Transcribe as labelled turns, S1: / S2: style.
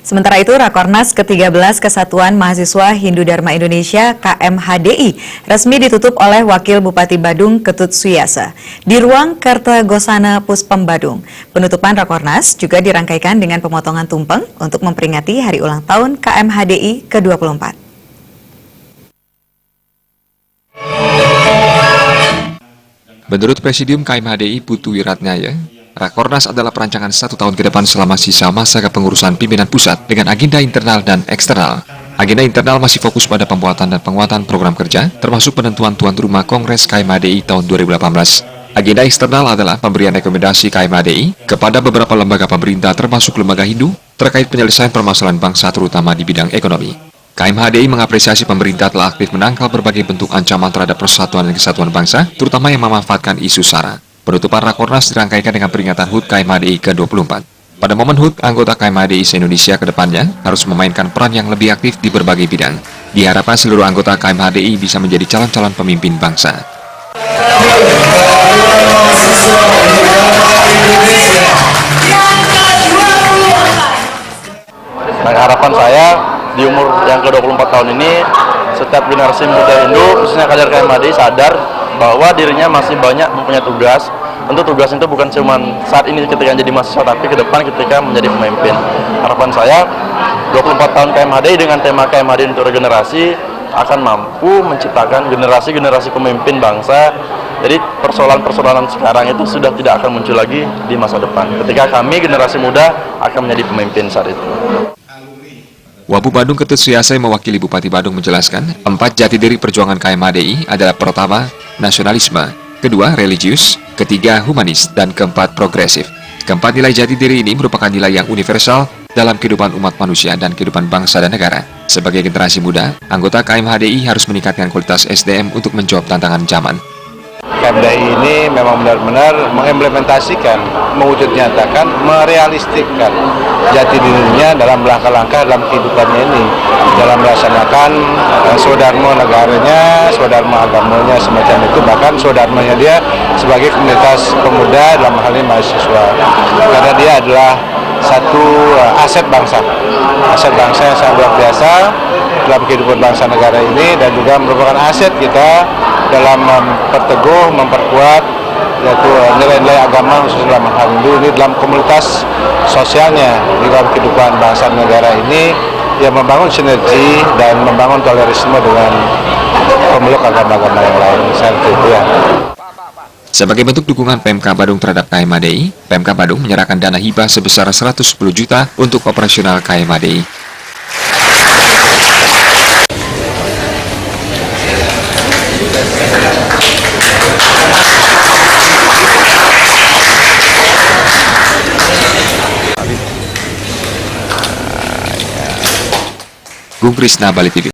S1: Sementara itu, Rakornas ke-13 Kesatuan Mahasiswa Hindu Dharma Indonesia KMHDI resmi ditutup oleh Wakil Bupati Badung Ketut Suyasa di ruang Kertagosana Puspem Badung. Penutupan Rakornas juga dirangkaikan dengan pemotongan tumpeng untuk memperingati hari ulang tahun KMHDI ke-24.
S2: Menurut Presidium KMHDI Putu Wiratnyaya, Rakornas adalah perancangan 1 tahun ke depan selama sisa masa kepengurusan pimpinan pusat dengan agenda internal dan eksternal. Agenda internal masih fokus pada pembuatan dan penguatan program kerja, termasuk penentuan tuan rumah Kongres KMHDI tahun 2018. Agenda eksternal adalah pemberian rekomendasi KMHDI kepada beberapa lembaga pemerintah termasuk lembaga Hindu terkait penyelesaian permasalahan bangsa terutama di bidang ekonomi. KMHDI mengapresiasi pemerintah telah aktif menangkal berbagai bentuk ancaman terhadap persatuan dan kesatuan bangsa, terutama yang memanfaatkan isu SARA. Penutupan Rakornas dirangkaikan dengan peringatan HUT KMHDI ke-24. Pada momen HUT, anggota KMHDI se-Indonesia ke depannya harus memainkan peran yang lebih aktif di berbagai bidang. Diharapkan seluruh anggota KMHDI bisa menjadi calon-calon pemimpin bangsa.
S3: Nah, harapan saya di umur yang ke-24 tahun ini, setiap generasi muda Hindu, khususnya kader KMHDI sadar bahwa dirinya masih banyak mempunyai tugas. Tentu tugas itu bukan cuma saat ini ketika jadi mahasiswa, tapi ke depan ketika menjadi pemimpin. Harapan saya, 24 tahun KMHDI dengan tema KMHDI untuk regenerasi akan mampu menciptakan generasi-generasi pemimpin bangsa. Jadi persoalan-persoalan sekarang itu sudah tidak akan muncul lagi di masa depan. Ketika kami generasi muda akan menjadi pemimpin saat itu.
S2: Wabu Badung Ketut Suyasa mewakili Bupati Badung menjelaskan, 4 jati diri perjuangan KMHDI adalah pertama, nasionalisme, kedua, religius, ketiga, humanis, dan keempat, progresif. Keempat nilai jati diri ini merupakan nilai yang universal dalam kehidupan umat manusia dan kehidupan bangsa dan negara. Sebagai generasi muda, anggota KMHDI harus meningkatkan kualitas SDM untuk menjawab tantangan zaman.
S4: KMHDI ini memang benar-benar mengimplementasikan, mewujud nyatakan, merealistikkan jati dirinya dalam langkah-langkah dalam kehidupannya ini, dalam melaksanakan swadharma negaranya, swadharma agamanya, semacam itu, bahkan swadharmanya dia sebagai komunitas pemuda dalam hal ini mahasiswa, karena dia adalah satu aset bangsa yang sangat luar biasa dalam kehidupan bangsa negara ini, dan juga merupakan aset kita dalam memperteguh, memperkuat yaitu nilai-nilai agama khusus dalam hal Hindu ini dalam komunitas sosialnya di dalam kehidupan bangsa negara ini, yang membangun sinergi dan membangun tolerisme dengan pemeluk agama-agama yang lain. Seperti itu ya.
S2: Sebagai bentuk dukungan PMK Badung terhadap KMHDI, PMK Badung menyerahkan dana hibah sebesar 110 juta untuk operasional KMHDI. Gung Krisna, Bali TV.